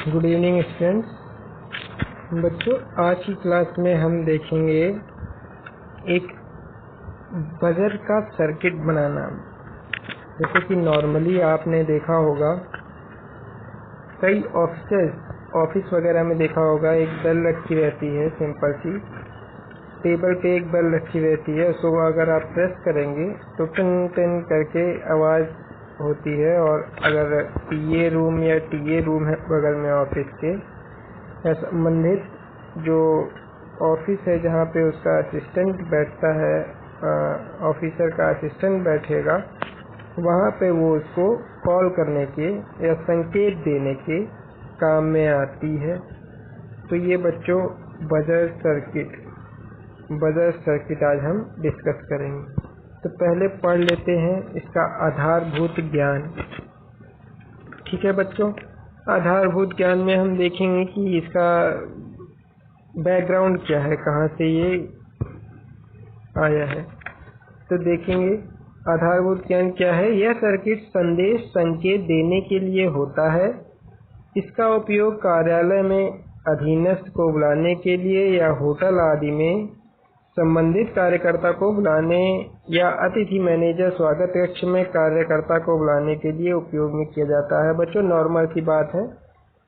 Good evening students. बच्चों, आज की क्लास में हम देखेंगे एक बजर का सर्किट बनाना। जैसे कि नॉर्मली आपने देखा होगा, कई ऑफिस वगैरह में देखा होगा, एक बेल रखी रहती है, सिंपल सी टेबल पे एक बेल रखी रहती है। उसको अगर आप प्रेस करेंगे तो टन टन करके आवाज़ होती है। और अगर पीए रूम या टीए रूम है बगल में ऑफिस के या संबंधित जो ऑफिस है जहाँ पे उसका असिस्टेंट बैठता है, ऑफिसर का असिस्टेंट बैठेगा, वहाँ पे वो उसको कॉल करने के या संकेत देने के काम में आती है। तो ये बच्चों बजर सर्किट आज हम डिस्कस करेंगे। तो पहले पढ़ लेते हैं इसका आधारभूत ज्ञान। ठीक है बच्चों, आधारभूत ज्ञान में हम देखेंगे कि इसका बैकग्राउंड क्या है, कहाँ से ये आया है। तो देखेंगे आधारभूत ज्ञान क्या है। यह सर्किट संदेश संकेत देने के लिए होता है। इसका उपयोग कार्यालय में अधीनस्थ को बुलाने के लिए या होटल आदि में संबंधित कार्यकर्ता को बुलाने या अतिथि मैनेजर स्वागत कक्ष में कार्यकर्ता को बुलाने के लिए उपयोग में किया जाता है। बच्चों, नॉर्मल सी बात है,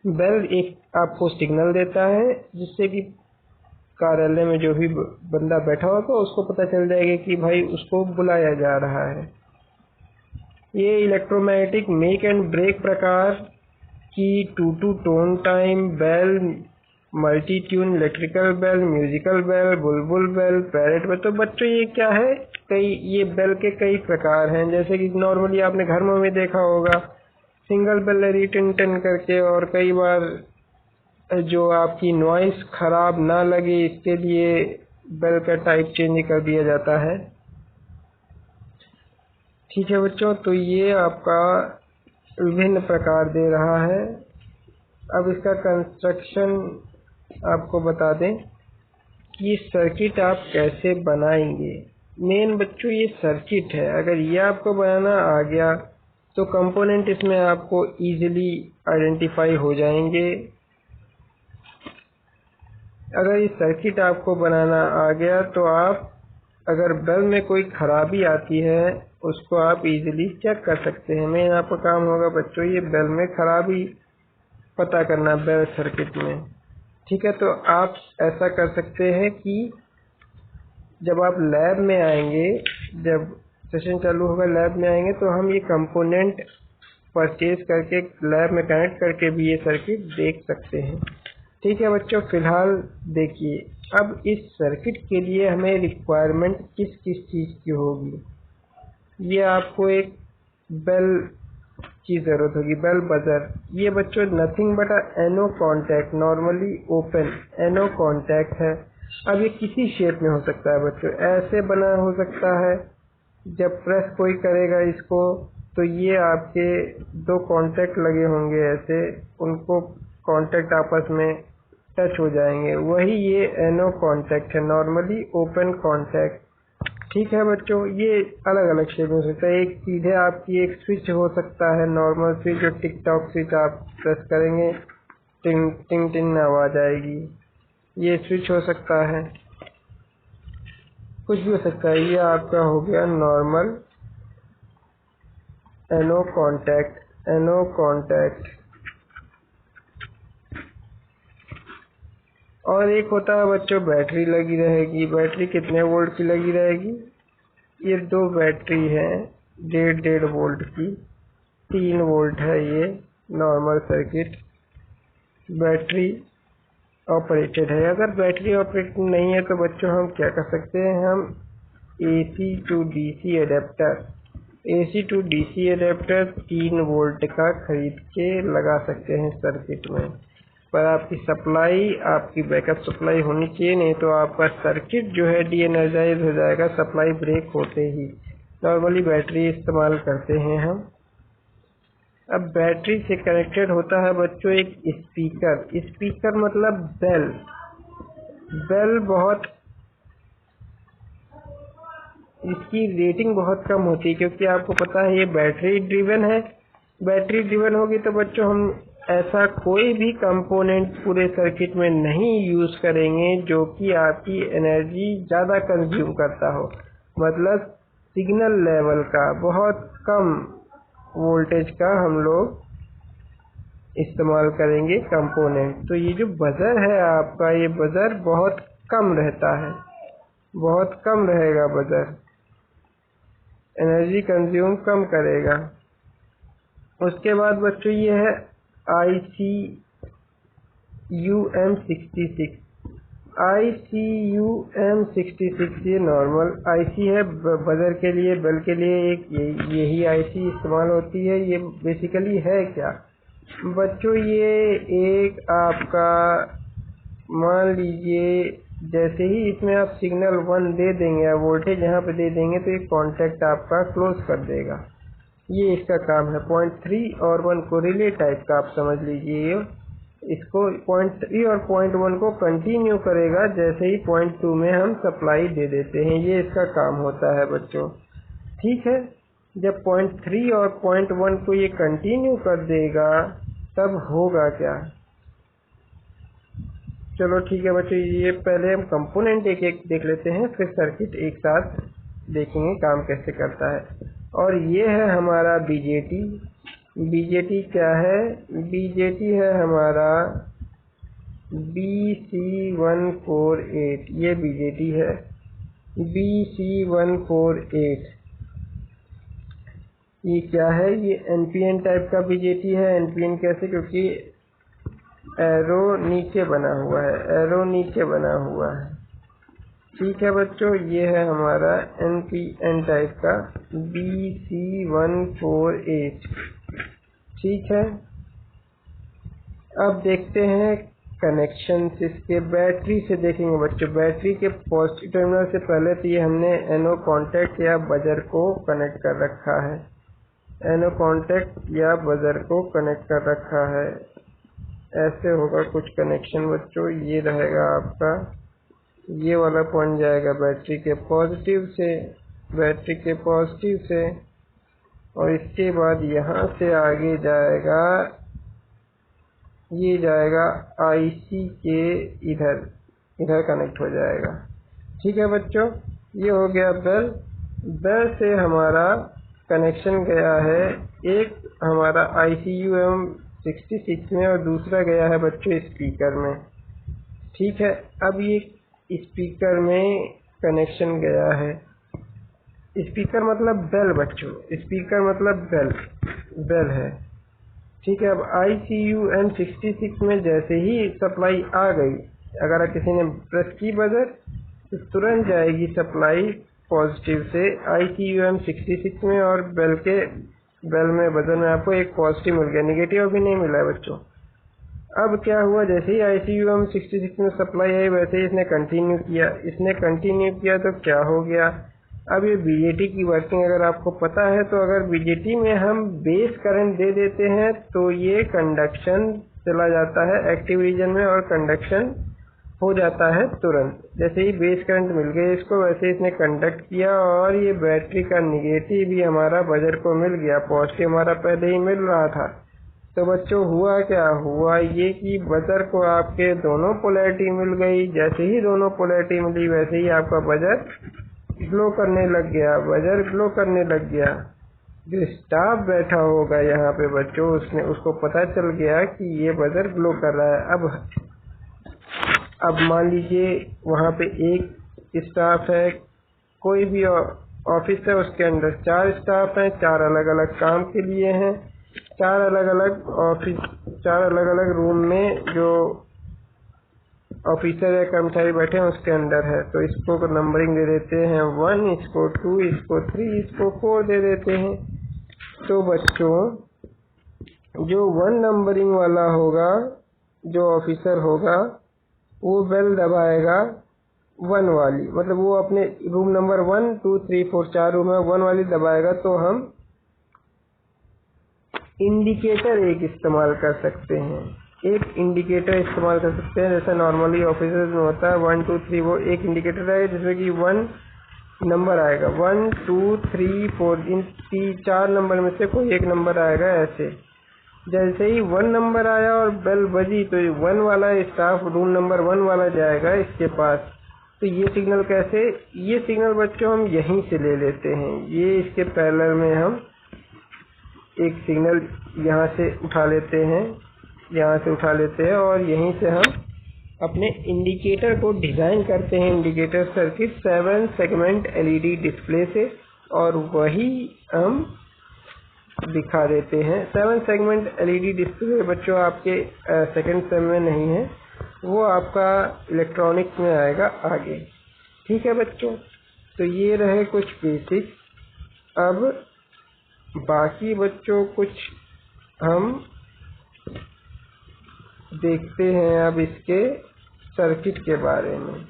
बेल एक आपको सिग्नल देता है जिससे कि कार्यालय में जो भी बंदा बैठा होगा उसको पता चल जाएगा कि भाई उसको बुलाया जा रहा है। ये इलेक्ट्रोमैग्नेटिक मेक एंड ब्रेक प्रकार की two tone time bell, multi tune electrical bell, musical bell, बुलबुल बेल, पैरेट बेल। तो बच्चों ये क्या है, ये बेल के कई प्रकार हैं। जैसे कि नॉर्मली आपने घर में देखा होगा, सिंगल बेल रिटन टन करके, और कई बार जो आपकी नॉइस खराब ना लगे इसके लिए बेल का टाइप चेंज कर दिया जाता है। ठीक है बच्चों, तो ये आपका विभिन्न प्रकार दे रहा है। अब इसका कंस्ट्रक्शन आपको बता दें कि सर्किट आप कैसे बनाएंगे। मेन बच्चों ये सर्किट है, अगर ये आपको बनाना आ गया तो कंपोनेंट इसमें आपको इजीली आइडेंटिफाई हो जाएंगे। अगर ये सर्किट आपको बनाना आ गया तो आप, अगर बेल में कोई खराबी आती है उसको आप इजीली चेक कर सकते हैं। मेन आपका काम होगा बच्चों ये बेल में खराबी पता करना, बेल सर्किट में। ठीक है, तो आप ऐसा कर सकते हैं कि जब आप लैब में आएंगे, जब सेशन चालू होगा लैब में आएंगे, तो हम ये कंपोनेंट परचेज करके लैब में कनेक्ट करके भी ये सर्किट देख सकते हैं। ठीक है बच्चों, फिलहाल देखिए, अब इस सर्किट के लिए हमें रिक्वायरमेंट किस किस चीज़ की होगी। ये आपको एक बेल की ज़रूरत होगी, बेल बजर। ये बच्चों nothing but N O contact, normally open N O contact है। अब ये किसी शेप में हो सकता है बच्चों, ऐसे बना हो सकता है, जब प्रेस कोई करेगा इसको तो ये आपके दो कॉन्टैक्ट लगे होंगे ऐसे, उनको कॉन्टैक्ट आपस में टच हो जाएंगे, वही ये एनो कॉन्टैक्ट है, नॉर्मली ओपन कॉन्टैक्ट। ठीक है बच्चों, ये अलग अलग शेप में हो सकता है। एक सीधे आपकी एक स्विच हो सकता है, नॉर्मल स्विच, जो टिक टॉक स्विच आप प्रेस करेंगे टिंग टिंग टिंग आवाज आएगी, ये स्विच हो सकता है, कुछ भी हो सकता है। ये आपका हो गया नॉर्मल एनो कॉन्टैक्ट। और एक होता है बच्चों बैटरी लगी रहेगी। बैटरी कितने वोल्ट की लगी रहेगी, ये दो बैटरी है 1.5 वोल्ट की, 3 वोल्ट है ये नॉर्मल सर्किट, बैटरी ऑपरेटेड है। अगर बैटरी ऑपरेटेड नहीं है तो बच्चों हम क्या कर सकते हैं, हम AC to DC adapter 3 volt का खरीद के लगा सकते हैं सर्किट में। पर आपकी सप्लाई, आपकी बैकअप सप्लाई होनी चाहिए, नहीं तो आपका सर्किट जो है डी एनर्जाइज हो जाएगा सप्लाई ब्रेक होते ही। नॉर्मली बैटरी इस्तेमाल करते हैं हम। अब बैटरी से कनेक्टेड होता है बच्चों एक स्पीकर मतलब बेल बहुत, इसकी रेटिंग बहुत कम होती है, क्योंकि आपको पता है ये बैटरी ड्रिवन है। बैटरी ड्रिवन होगी तो बच्चों हम ऐसा कोई भी कंपोनेंट पूरे सर्किट में नहीं यूज़ करेंगे जो कि आपकी एनर्जी ज़्यादा कंज्यूम करता हो, मतलब सिग्नल लेवल का बहुत कम वोल्टेज का हम लोग इस्तेमाल करेंगे कंपोनेंट। तो ये जो बजर है आपका, ये बजर बहुत कम रहता है, बहुत कम रहेगा बजर, एनर्जी कंज्यूम कम करेगा। उसके बाद बच्चों ये है ICUM66। ICUM66 ये नॉर्मल IC है बजर के लिए, बेल के लिए एक यही IC इस्तेमाल होती है। ये बेसिकली है क्या बच्चों, ये एक आपका मान लीजिए जैसे ही इसमें आप सिग्नल 1 दे देंगे या वोल्टेज यहाँ पे दे देंगे तो एक कॉन्टैक्ट आपका क्लोज कर देगा। ये इसका काम है। 0.3 और 1 को रिले टाइप का आप समझ लीजिए, इसको 0.3 और 0.1 को कंटिन्यू करेगा जैसे ही 0.2 में हम सप्लाई दे देते हैं। ये इसका काम होता है बच्चों, ठीक है। जब 0.3 और 0.1 को ये कंटिन्यू कर देगा तब होगा क्या, चलो ठीक है बच्चों, ये पहले हम कंपोनेंट एक एक देख लेते हैं, फिर सर्किट एक साथ देखेंगे काम कैसे करता है। और ये है हमारा बीजेटी। बीजेटी क्या है, बीजेटी है हमारा BC148, ये बीजेटी है BC148। ये क्या है, ये NPN टाइप का बीजेटी है। NPN कैसे, क्योंकि एरो नीचे बना हुआ है, एरो नीचे बना हुआ है, ठीक है बच्चों। ये है हमारा NPN टाइप का BC148, ठीक है। अब देखते हैं कनेक्शन इसके, बैटरी से देखेंगे बच्चों। बैटरी के पॉजिटिव टर्मिनल से पहले तो ये हमने एनो कॉन्टैक्ट या बजर को कनेक्ट कर रखा है, एनो कॉन्टैक्ट या बजर को कनेक्ट कर रखा है। ऐसे होगा कुछ कनेक्शन बच्चों, ये रहेगा आपका, ये वाला पॉइंट जाएगा बैटरी के पॉजिटिव से, बैटरी के पॉजिटिव से, और इसके बाद यहाँ से आगे जाएगा, ये जाएगा IC के इधर, इधर कनेक्ट हो जाएगा, ठीक है बच्चों। ये हो गया बेल। बेल से हमारा कनेक्शन गया है, एक हमारा ICUM66 में और दूसरा गया है बच्चों स्पीकर में, ठीक है। अब ये स्पीकर में कनेक्शन गया है, स्पीकर मतलब बेल बच्चों, स्पीकर मतलब बेल, बेल है, ठीक है। अब ICUM66 में जैसे ही सप्लाई आ गई, अगर किसी ने प्रेस की बजर तो तुरंत जाएगी सप्लाई पॉजिटिव से ICUM66 में, और बेल में बजर में आपको एक पॉजिटिव मिल गया, नेगेटिव अभी नहीं मिला है बच्चों। अब क्या हुआ, जैसे ही ICUM66 में सप्लाई आई वैसे ही इसने कंटिन्यू किया, इसने कंटिन्यू किया तो क्या हो गया। अब ये बीजेटी की वर्किंग अगर आपको पता है तो अगर बीजेटी में हम बेस करंट दे देते हैं तो ये कंडक्शन चला जाता है एक्टिव रीजन में और कंडक्शन हो जाता है तुरंत। जैसे ही बेस करंट मिल गया इसको, वैसे इसने कंडक्ट किया और ये बैटरी का निगेटिव भी हमारा बजर को मिल गया, पॉजिटिव हमारा पहले ही मिल रहा था। तो बच्चों हुआ क्या, हुआ ये कि बजर को आपके दोनों पोलैरिटी मिल गई, जैसे ही दोनों पोलैरिटी मिली वैसे ही आपका बजर ग्लो करने लग गया, बजर ग्लो करने लग गया। जो स्टाफ बैठा होगा यहाँ पे बच्चों, उसको पता चल गया कि ये बजर ग्लो कर रहा है। अब मान लीजिए वहाँ पे एक स्टाफ है, कोई भी ऑफिस है, उसके अंदर 4 स्टाफ हैं, 4 अलग अलग काम के लिए हैं, 4 अलग अलग ऑफिस, 4 अलग अलग रूम में जो ऑफिसर या कर्मचारी बैठे हैं उसके अंदर है। तो इसको नंबरिंग दे देते हैं 1, इसको 2, इसको 3, इसको 4 दे देते हैं। तो बच्चों जो 1 नंबरिंग वाला होगा, जो ऑफिसर होगा, वो बेल दबाएगा 1 वाली, मतलब वो अपने रूम नंबर 1, 2, 3, 4 4 रूम है, 1 वाली दबाएगा। तो हम इंडिकेटर एक इस्तेमाल कर सकते हैं, एक इंडिकेटर इस्तेमाल कर सकते हैं, जैसे नॉर्मली ऑफिसर्स में होता है 1, 2, 3, वो एक इंडिकेटर है जिसमें कि 1 नंबर आएगा, 1, 2, 3, 4, इन 4 नंबर में से कोई एक नंबर आएगा ऐसे। जैसे ही 1 नंबर आया और बेल बजी तो 1 वाला स्टाफ रूम नंबर 1 वाला जाएगा इसके पास। तो ये सिग्नल कैसे, ये सिग्नल बच्चों हम यहीं से ले लेते हैं। ये इसके पैरेलल में हम एक सिग्नल यहाँ से उठा लेते हैं, यहाँ से उठा लेते हैं और यहीं से हम अपने इंडिकेटर को डिज़ाइन करते हैं। Indicator circuit 7 segment LED display से, और वही हम दिखा देते हैं। 7 सेगमेंट एलईडी डिस्प्ले बच्चों आपके सेकंड सेम में नहीं है, वो आपका इलेक्ट्रॉनिक्स में आएगा आगे। ठीक है बच्चों, तो ये रहे कुछ बेसिक। अब बाकी बच्चों कुछ हम देखते हैं अब इसके सर्किट के बारे में।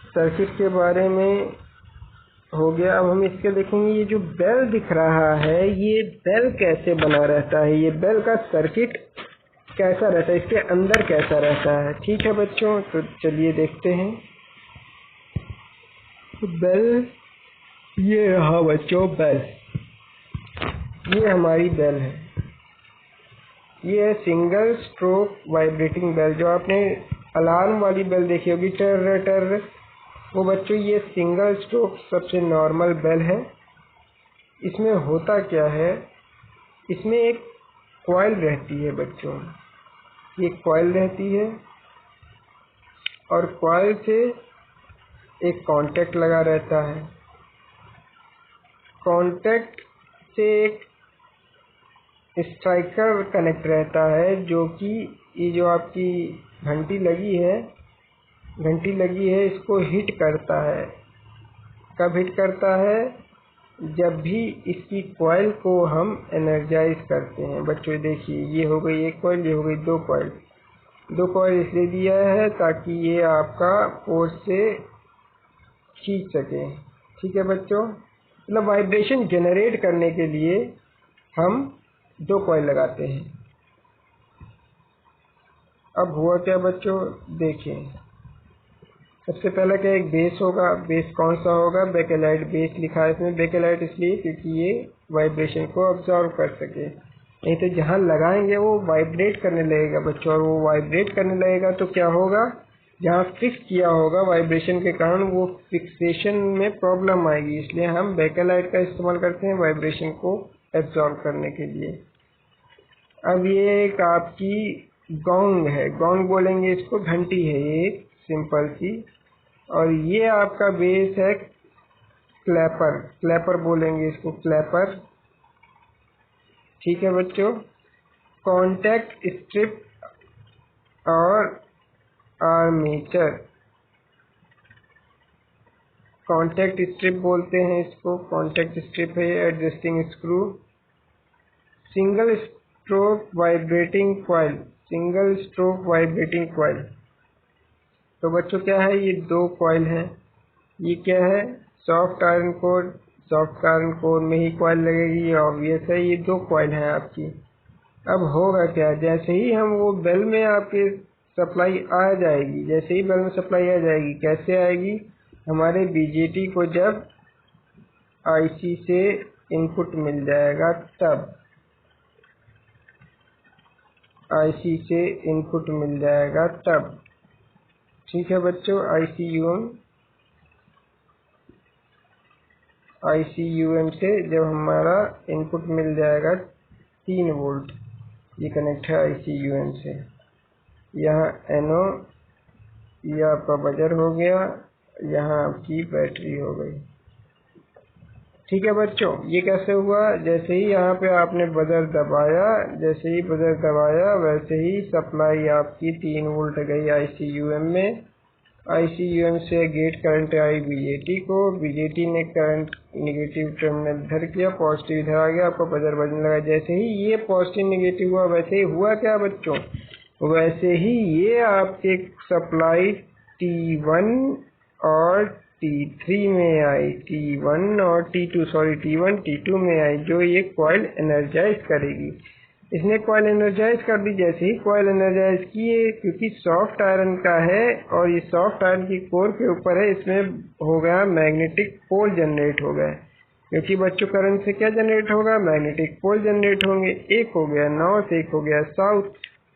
सर्किट के बारे में हो गया। अब हम इसके देखेंगे ये जो बेल दिख रहा है, ये बेल कैसे बना रहता है, ये बेल का सर्किट कैसा रहता है, इसके अंदर कैसा रहता है। ठीक है बच्चों, तो चलिए देखते हैं। बेल, ये रहा बच्चों बेल, ये हमारी बेल है। ये है सिंगल स्ट्रोक वाइब्रेटिंग बेल। जो आपने अलार्म वाली बेल देखी होगी टर टर, वो बच्चों ये सिंगल स्ट्रोक सबसे नॉर्मल बेल है। इसमें होता क्या है, इसमें एक कॉइल रहती है बच्चों, ये कॉइल रहती है और कॉइल से एक कांटेक्ट लगा रहता है। कांटेक्ट से एक स्ट्राइकर कनेक्ट रहता है, जो कि ये जो आपकी घंटी लगी है इसको हिट करता है। कब हिट करता है, जब भी इसकी कॉइल को हम एनर्जाइज करते हैं। बच्चों देखिए, ये हो गई एक कॉइल, ये हो गई दो कॉइल। दो कॉइल इसलिए दिया है ताकि ये आपका फोर्स से खींच सके। ठीक है बच्चों, मतलब वाइब्रेशन जनरेट करने के लिए हम दो कॉइल लगाते हैं। अब हुआ क्या बच्चों, देखें। सबसे पहले क्या, एक बेस होगा। बेस कौन सा होगा, बेकेलाइट बेस लिखा है इसमें। बेकेलाइट इसलिए क्योंकि ये वाइब्रेशन को ऑब्जर्व कर सके, नहीं तो जहाँ लगाएंगे वो वाइब्रेट करने लगेगा बच्चों। और वो वाइब्रेट करने लगेगा तो क्या होगा, जहाँ फिक्स किया होगा वाइब्रेशन के कारण वो फिक्सेशन में प्रॉब्लम आएगी। इसलिए हम बेकेलाइट का इस्तेमाल करते हैं वाइब्रेशन को एब्जॉर्व करने के लिए। अब ये एक आपकी गोंग है, गोंग बोलेंगे इसको, घंटी है ये एक सिंपल सी। और ये आपका बेस है क्लैपर, क्लैपर बोलेंगे इसको, क्लैपर। ठीक है बच्चों, कांटेक्ट स्ट्रिप और आर्मेचर, कांटेक्ट स्ट्रिप बोलते हैं इसको, कांटेक्ट स्ट्रिप है adjusting screw. Single stroke vibrating coil, single stroke vibrating coil. तो बच्चों क्या है, ये दो कॉइल हैं। ये क्या है, soft iron core, soft iron core में ही कॉइल लगेगी, ये ऑब्वियस है। ये दो कॉइल हैं आपकी। अब होगा क्या, जैसे ही हम वो बेल में आपके सप्लाई आ जाएगी, जैसे ही बेल में सप्लाई आ जाएगी, कैसे आएगी, हमारे बीजेटी को जब आईसी से इनपुट मिल जाएगा तब, आईसी से इनपुट मिल जाएगा तब। ठीक है बच्चों, आईसीयूएम से जब हमारा इनपुट मिल जाएगा 3 वोल्ट, ये कनेक्ट है आईसीयूएम से। यहाँ एनओ, ये आपका बजर हो गया, यहाँ आपकी बैटरी हो गई। ठीक है बच्चों, ये कैसे हुआ, जैसे ही यहाँ पे आपने बजर दबाया, जैसे ही बजर दबाया वैसे ही सप्लाई आपकी 3 वोल्ट गई आईसीयूएम में। आईसीयूएम से गेट करंट आई बीजेटी को, बीजेटी ने करंट निगेटिव टर्मिनल इधर किया, पॉजिटिव इधर आ गया, आपका बजर बजने लगा। जैसे ही ये पॉजिटिव निगेटिव हुआ, वैसे ही हुआ क्या बच्चों, वैसे ही ये आपके सप्लाई T1 और T3 में आई, T1 और T2, सॉरी T1 T2 में आई, जो ये कॉइल एनर्जाइज करेगी। इसने कॉइल एनर्जाइज कर दी। जैसे ही कॉइल एनर्जाइज किए, क्योंकि सॉफ्ट आयरन का है और ये सॉफ्ट आयरन की कोर के ऊपर है, इसमें हो गया मैग्नेटिक पोल जनरेट हो गए। क्योंकि बच्चों करंट से क्या जनरेट होगा, मैग्नेटिक पोल जनरेट होंगे। एक हो गया नॉर्थ, एक हो गया साउथ।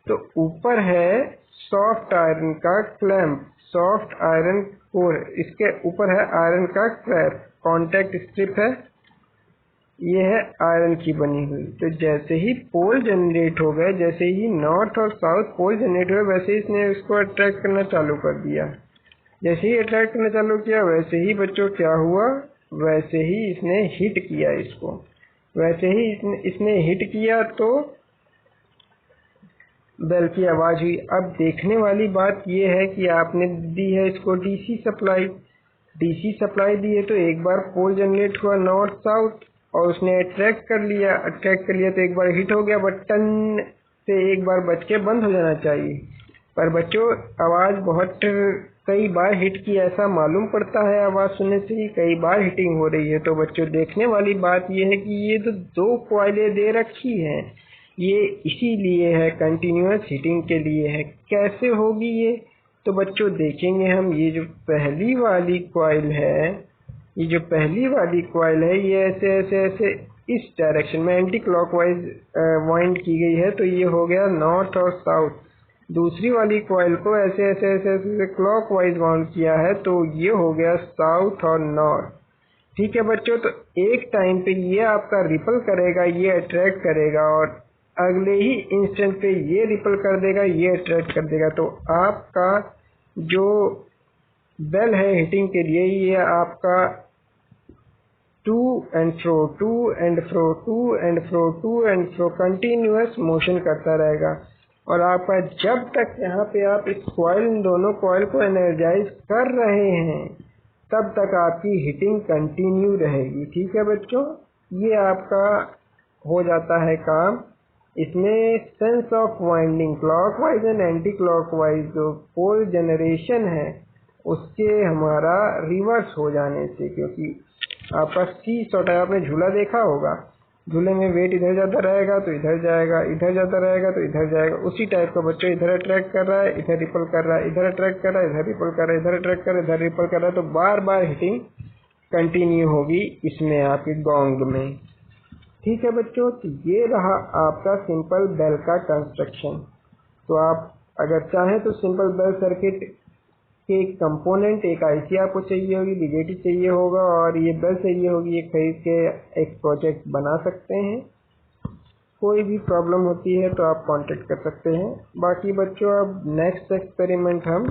तो ऊपर है सॉफ्ट आयरन का क्लैंप, सॉफ्ट आयरन कोर, इसके ऊपर है आयरन का क्लैंप, कॉन्टैक्ट स्ट्रिप है, ये है आयरन की बनी हुई। तो जैसे ही पोल जनरेट हो गए, जैसे ही नॉर्थ और साउथ पोल जनरेट हुए, वैसे ही इसने इसको अट्रैक्ट करना चालू कर दिया। जैसे ही अट्रैक्ट करना चालू किया, वैसे ही बच्चों क्या हुआ, वैसे ही इसने हिट किया इसको। वैसे ही इसने हिट किया तो बेल की आवाज हुई। अब देखने वाली बात यह है कि आपने दी है इसको डीसी सप्लाई। डीसी सप्लाई दी है तो एक बार पोल जनरेट हुआ नॉर्थ साउथ और उसने अट्रैक्ट कर लिया। अट्रैक्ट कर लिया तो एक बार हिट हो गया, बटन से एक बार बच के बंद हो जाना चाहिए। पर बच्चों आवाज बहुत कई बार हिट की ऐसा मालूम पड़ता है, आवाज सुनने से ही कई बार हिटिंग हो रही है। तो बच्चों देखने वाली बात यह है कि ये तो दो कॉइलें दे रखी हैं, ये इसीलिए है, कंटिन्यूअस हिटिंग के लिए है। कैसे होगी ये, तो बच्चों देखेंगे हम। ये जो पहली वाली कॉइल है, ये जो पहली वाली कॉइल है, ये ऐसे ऐसे ऐसे इस डायरेक्शन में एंटी क्लॉकवाइज वाइंड की गई है, तो ये हो गया नॉर्थ और साउथ। दूसरी वाली कॉइल को ऐसे ऐसे ऐसे ऐसे क्लॉकवाइज वाउंड किया है, तो ये हो गया साउथ और नॉर्थ। ठीक है बच्चों, तो एक टाइम पे ये आपका रिपल करेगा, ये अट्रैक्ट करेगा, और अगले ही इंस्टेंट पे ये रिपल कर देगा, ये अट्रैक्ट कर देगा। तो आपका जो बेल है हिटिंग के लिए, ये आपका to and fro, to and fro, to and fro, to and fro continuous motion करता रहेगा। और आपका जब तक यहाँ पे आप इस कॉइल, इन दोनों कॉइल को एनर्जाइज कर रहे हैं, तब तक आपकी हिटिंग कंटिन्यू रहेगी। ठीक है बच्चों, ये आपका हो जाता है काम। इसमें sense of winding clockwise and anti clockwise जो पोल जनरेशन है उसके हमारा रिवर्स हो जाने से, क्योंकि आपका सी सॉट है, आपने झूला देखा होगा, झूले में वेट इधर जाता रहेगा तो इधर जाएगा, इधर जाता रहेगा तो इधर जाएगा। उसी टाइप का बच्चों इधर अट्रैक्ट कर रहा है, इधर रिपल कर रहा है, इधर अट्रैक्ट कर रहा है, इधर रिपल कर रहा है, इधर अट्रैक्ट कर रहा है, इधर रिपल कर रहा है। तो बार बार हिटिंग कंटिन्यू होगी इसमें आपके गोंग में। ठीक है बच्चों, तो ये रहा आपका सिंपल बेल का कंस्ट्रक्शन। तो आप अगर चाहें तो सिंपल बेल सर्किट के एक कंपोनेंट, एक आईसी आपको चाहिए होगी, बीजेटी चाहिए होगा और ये बेल चाहिए होगी, ये खरीद के एक प्रोजेक्ट बना सकते हैं। कोई भी प्रॉब्लम होती है तो आप कांटेक्ट कर सकते हैं। बाकी बच्चों अब नेक्स्ट एक्सपेरिमेंट हम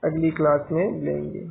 अगली क्लास में लेंगे।